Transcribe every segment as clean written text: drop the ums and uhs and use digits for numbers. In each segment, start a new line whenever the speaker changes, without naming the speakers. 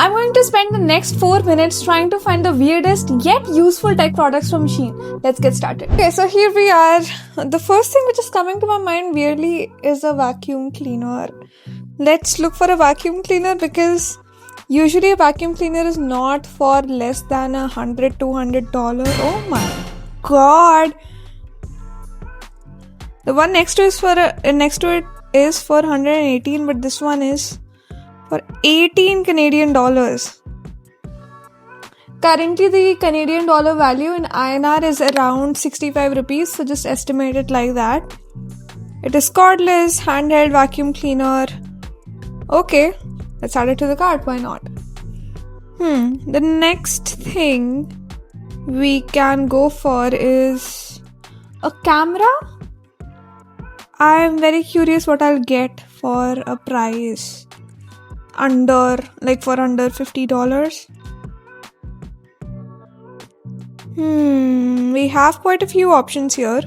I'm going to spend the next 4 minutes trying to find the weirdest yet useful tech products from Shein. Let's get started. Okay, so here we are. The first thing which is coming to my mind weirdly is a vacuum cleaner. Let's look for a vacuum cleaner because usually a vacuum cleaner is not for less than $100-$200. Oh my god. The one next to it is for 118, but this one is for 18 Canadian dollars. Currently, the Canadian dollar value in INR is around 65 rupees, so just estimate it like that. It is cordless, handheld vacuum cleaner. Okay, let's add it to the cart, why not? The next thing we can go for is a camera. I'm very curious what I'll get for a price under $50. We have quite a few options here.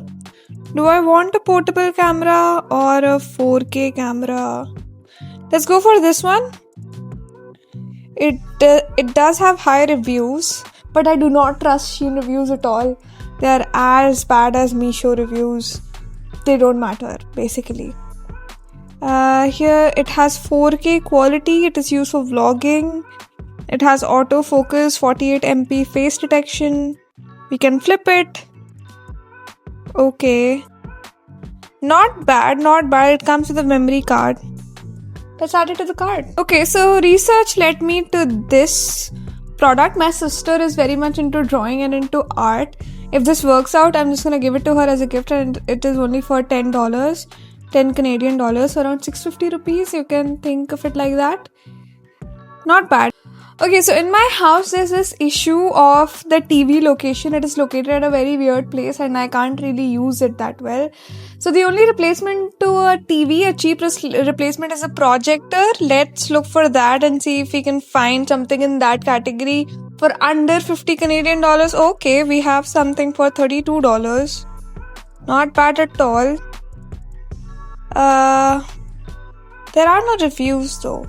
Do I want a portable camera or a 4K camera? Let's go for this one. It does have high reviews, but I do not trust Shein reviews at all. They are as bad as Meesho reviews. They don't matter, basically. Here it has 4K quality. It is used for vlogging. It has autofocus, 48MP face detection. We can flip it. Okay. Not bad. It comes with a memory card. Let's add it to the cart. Okay, so research led me to this product. My sister is very much into drawing and into art. If this works out, I'm just gonna give it to her as a gift, and it is only for $10, 10 Canadian dollars, so around 650 rupees. You can think of it like that. Not bad. Okay, so in my house, there's this issue of the TV location. It is located at a very weird place and I can't really use it that well. So the only replacement to a TV, a cheap replacement, is a projector. Let's look for that and see if we can find something in that category for under 50 Canadian dollars. Okay, we have something for $32. Not bad at all. There are no reviews though.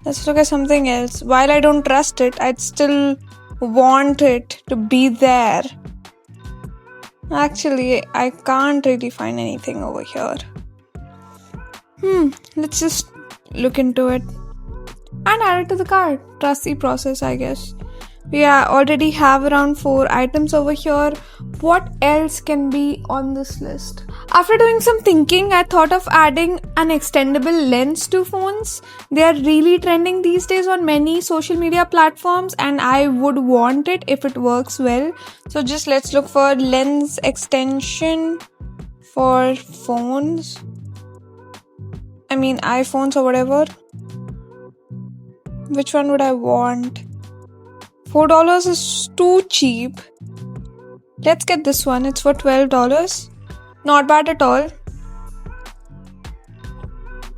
Let's look at something else. While I don't trust it, I'd still want it to be there. Actually, I can't really find anything over here. Let's just look into it and add it to the cart. Trust the process, I guess. We already have around 4 items over here. What else can be on this list? After doing some thinking, I thought of adding an extendable lens to phones. They are really trending these days on many social media platforms, and I would want it if it works well. So just let's look for lens extension for phones. I mean iPhones or whatever. Which one would I want? $4 is too cheap. Let's get this one. It's for $12. Not bad at all.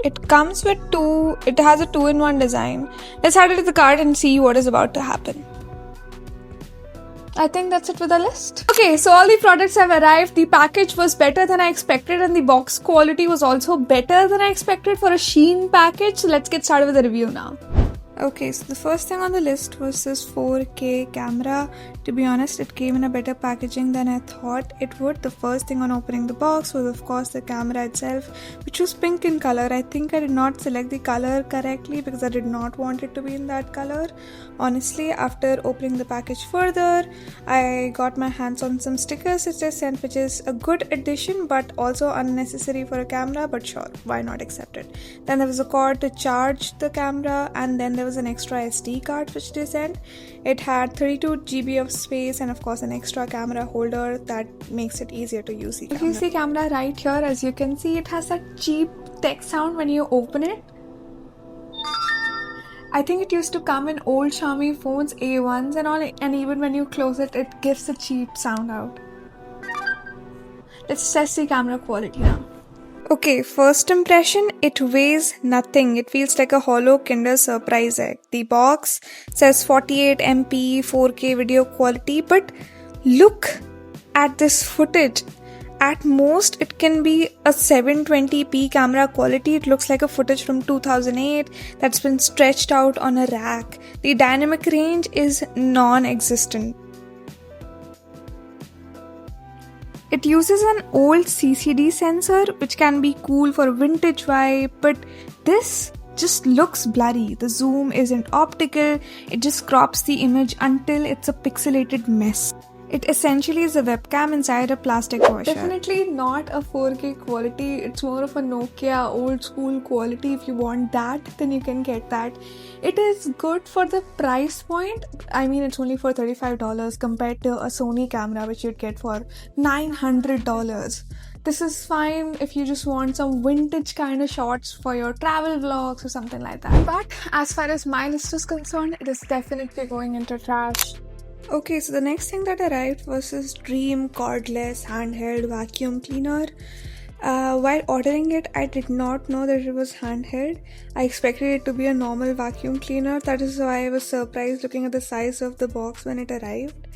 It comes with it has a 2-in-1 design. Let's add it to the cart and see what is about to happen. I think that's it with the list. Okay, so all the products have arrived. The package was better than I expected and the box quality was also better than I expected for a Shein package. So let's get started with the review now. Okay, so the first thing on the list was this 4K camera. To be honest, it came in a better packaging than I thought it would. The first thing on opening the box was of course the camera itself, which was pink in color. I think I did not select the color correctly because I did not want it to be in that color. Honestly, after opening the package further, I got my hands on some stickers which they sent, which is a good addition but also unnecessary for a camera, but sure, why not accept it. Then there was a cord to charge the camera, and then there was an extra SD card which they sent. It had 32 GB of space and of course an extra camera holder that makes it easier to use the camera. If you see camera right here, as you can see, it has that cheap tech sound when you open it. I think it used to come in old Xiaomi phones, A1s and all, and even when you close it, it gives a cheap sound out. Let's test the camera quality now. Okay, first impression, it weighs nothing. It feels like a hollow Kinder Surprise egg. The box says 48MP 4K video quality, but look at this footage. At most, it can be a 720p camera quality. It looks like a footage from 2008 that's been stretched out on a rack. The dynamic range is non-existent. It uses an old CCD sensor, which can be cool for a vintage vibe, but this just looks blurry. The zoom isn't optical, it just crops the image until it's a pixelated mess. It essentially is a webcam inside a plastic washer. Definitely not a 4K quality, it's more of a Nokia old school quality. If you want that, then you can get that. It is good for the price point. I mean, it's only for $35 compared to a Sony camera, which you'd get for $900. This is fine if you just want some vintage kind of shots for your travel vlogs or something like that. But as far as my list is concerned, it is definitely going into trash. Okay, so the next thing that arrived was this Dream cordless handheld vacuum cleaner. While ordering it, I did not know that it was handheld. I expected it to be a normal vacuum cleaner. That is why I was surprised looking at the size of the box when it arrived.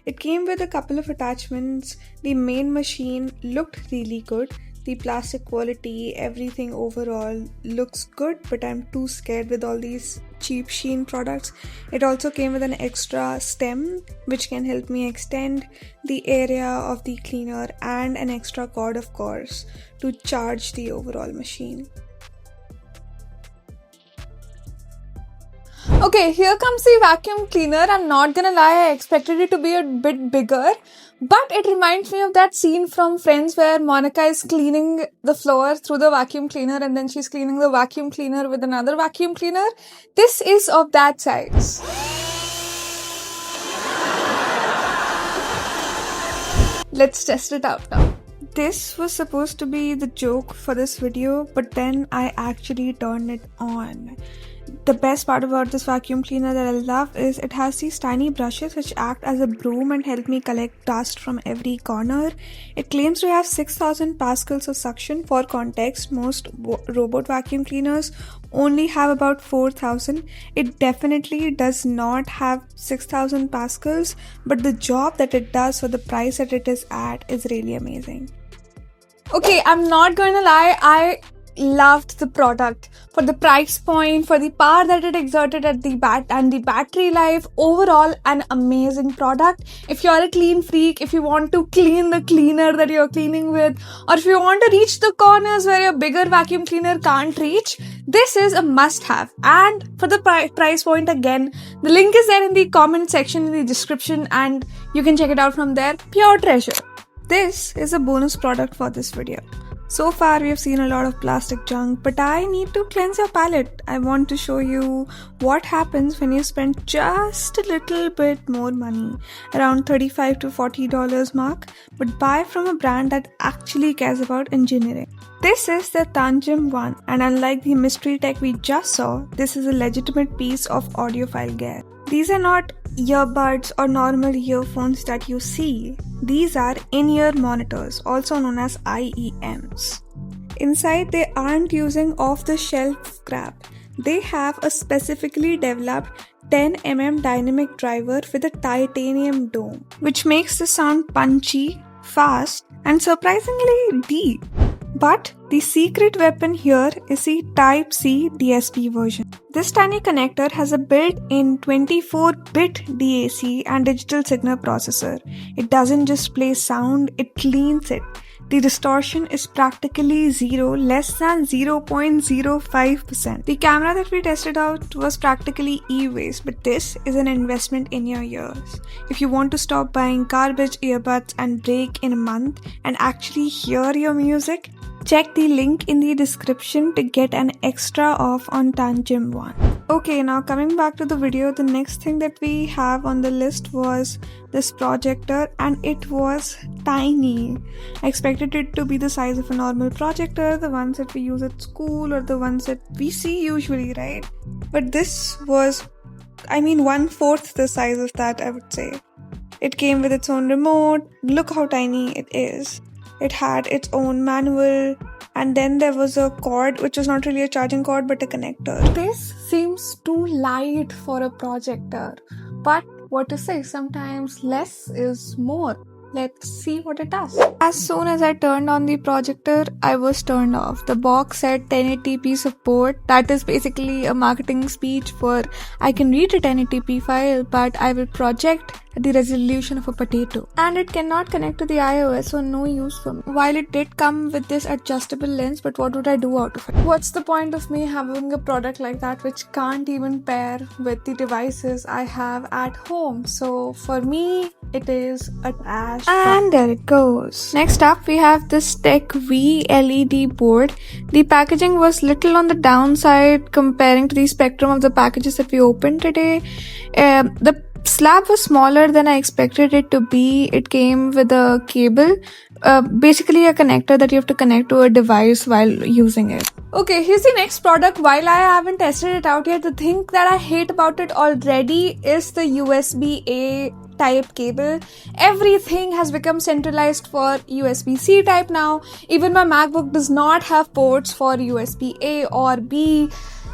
It came with a couple of attachments. The main machine looked really good. The plastic quality, everything overall looks good, but I'm too scared with all these cheap Shein products. It also came with an extra stem, which can help me extend the area of the cleaner, and an extra cord, of course, to charge the overall machine. Okay, here comes the vacuum cleaner. I'm not gonna lie, I expected it to be a bit bigger, but it reminds me of that scene from Friends where Monica is cleaning the floor through the vacuum cleaner and then she's cleaning the vacuum cleaner with another vacuum cleaner. This is of that size. Let's test it out now. This was supposed to be the joke for this video, but then I actually turned it on. The best part about this vacuum cleaner that I love is it has these tiny brushes which act as a broom and help me collect dust from every corner. It claims to have 6,000 pascals of suction. For context, most robot vacuum cleaners only have about 4,000. It definitely does not have 6,000 pascals, but the job that it does for the price that it is at is really amazing. Okay, I'm not going to lie, I loved the product. For the price point, for the power that it exerted at the battery life, overall an amazing product. If you're a clean freak, if you want to clean the cleaner that you're cleaning with, or if you want to reach the corners where your bigger vacuum cleaner can't reach, this is a must-have. And for the price point, again, the link is there in the comment section in the description and you can check it out from there. Pure treasure. This is a bonus product for this video. So far we have seen a lot of plastic junk, but I need to cleanse your palate. I want to show you what happens when you spend just a little bit more money, around $35 to $40 mark, but buy from a brand that actually cares about engineering. This is the Tanjim one, and unlike the mystery tech we just saw, this is a legitimate piece of audiophile gear. These are not earbuds or normal earphones that you see. These are in-ear monitors, also known as IEMs. Inside, they aren't using off-the-shelf crap. They have a specifically developed 10mm dynamic driver with a titanium dome, which makes the sound punchy, fast, and surprisingly deep. But the secret weapon here is the Type-C DSP version. This tiny connector has a built-in 24-bit DAC and digital signal processor. It doesn't just play sound, it cleans it. The distortion is practically zero, less than 0.05%. The camera that we tested out was practically e-waste, but this is an investment in your ears. If you want to stop buying garbage earbuds and break in a month and actually hear your music, check the link in the description to get an extra off on Tanjim one. Okay, now coming back to the video, the next thing that we have on the list was this projector, and it was tiny. I expected it to be the size of a normal projector, the ones that we use at school or the ones that we see usually, right? But this was, 1/4 the size of that, I would say. It came with its own remote. Look how tiny it is. It had its own manual, and then there was a cord, which was not really a charging cord but a connector. This seems too light for a projector, but what to say, sometimes less is more. Let's see what it does. As soon as I turned on the projector, I was turned off. The box said 1080p support. That is basically a marketing speech for I can read a 1080p file, but I will project the resolution of a potato. And it cannot connect to the iOS, so no use for me. While it did come with this adjustable lens, but what would I do out of it? What's the point of me having a product like that which can't even pair with the devices I have at home? So for me, it is a trash. And there it goes. Next up, we have this Tech V LED board. The packaging was little on the downside comparing to the spectrum of the packages that we opened today. The slab was smaller than I expected it to be. It came with a cable, basically a connector that you have to connect to a device while using it. Okay, here's the next product. While I haven't tested it out yet, the thing that I hate about it already is the USB-A type cable. Everything has become centralized for USB-C type now. Even my MacBook does not have ports for USB-A or B.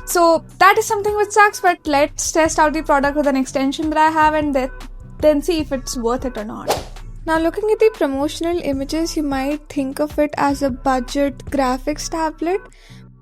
So that is something which sucks, but let's test out the product with an extension that I have and then see if it's worth it or not. Now looking at the promotional images, you might think of it as a budget graphics tablet.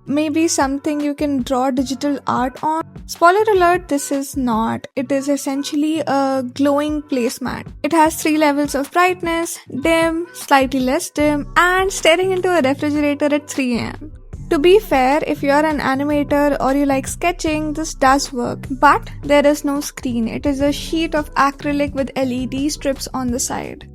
Maybe something you can draw digital art on. Spoiler alert, this is not. It is essentially a glowing placemat. It has 3 levels of brightness: dim, slightly less dim, and staring into a refrigerator at 3 am. To be fair, if you're an animator or you like sketching, this does work. But there is no screen. It is a sheet of acrylic with LED strips on the side.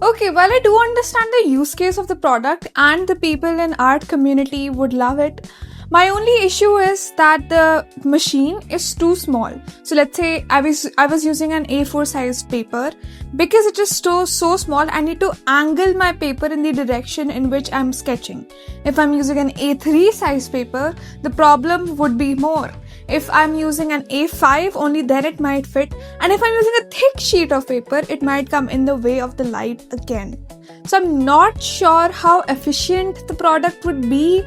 Okay, while I do understand the use case of the product and the people in art community would love it, my only issue is that the machine is too small. So let's say I was using an A4 sized paper. Because it is so small, I need to angle my paper in the direction in which I'm sketching. If I'm using an A3 sized paper, the problem would be more. If I'm using an A5, only then it might fit. And if I'm using a thick sheet of paper, it might come in the way of the light again. So I'm not sure how efficient the product would be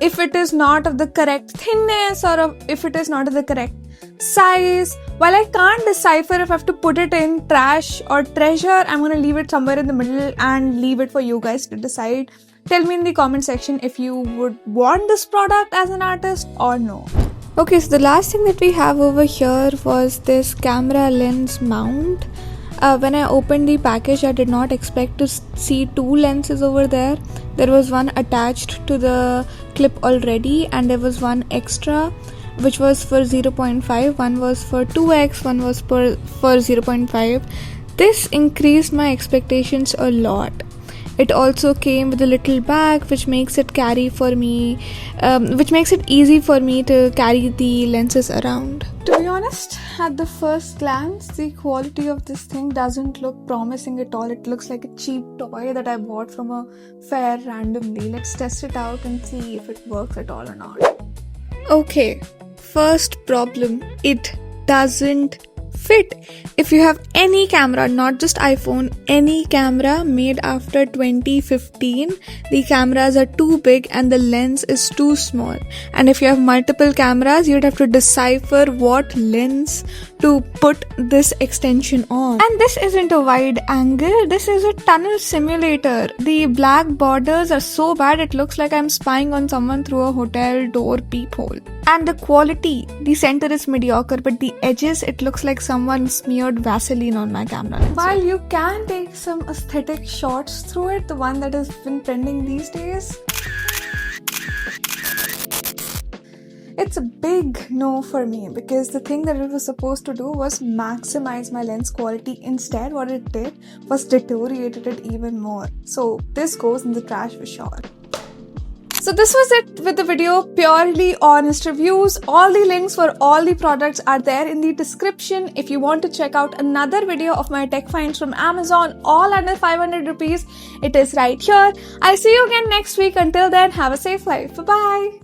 if it is not of the correct thinness or if it is not of the correct size. While I can't decipher if I have to put it in trash or treasure, I'm going to leave it somewhere in the middle and leave it for you guys to decide. Tell me in the comment section if you would want this product as an artist or no. Okay, so the last thing that we have over here was this camera lens mount. When I opened the package, I did not expect to see 2 lenses over there. There was one attached to the clip already and there was one extra, which was for 0.5. One was for 2x, one was for 0.5. This increased my expectations a lot. It also came with a little bag which makes it easy for me to carry the lenses around. To be honest, at the first glance, the quality of this thing doesn't look promising at all. It looks like a cheap toy that I bought from a fair randomly. Let's test it out and see if it works at all or not. Okay, first problem, it doesn't fit. If you have any camera, not just iPhone, any camera made after 2015, the cameras are too big and the lens is too small. And if you have multiple cameras, you'd have to decipher what lens to put this extension on. And this isn't a wide angle, this is a tunnel simulator. The black borders are so bad it looks like I'm spying on someone through a hotel door peephole. And the quality, the center is mediocre, but the edges, it looks like someone smeared Vaseline on my camera lens. While you can take some aesthetic shots through it, the one that has been trending these days, it's a big no for me, because the thing that it was supposed to do was maximize my lens quality. Instead, what it did was deteriorated it even more. So this goes in the trash for sure. So this was it with the video, purely honest reviews. All the links for all the products are there in the description. If you want to check out another video of my tech finds from Amazon, all under 500 rupees, it is right here. I'll see you again next week. Until then, have a safe life. Bye-bye.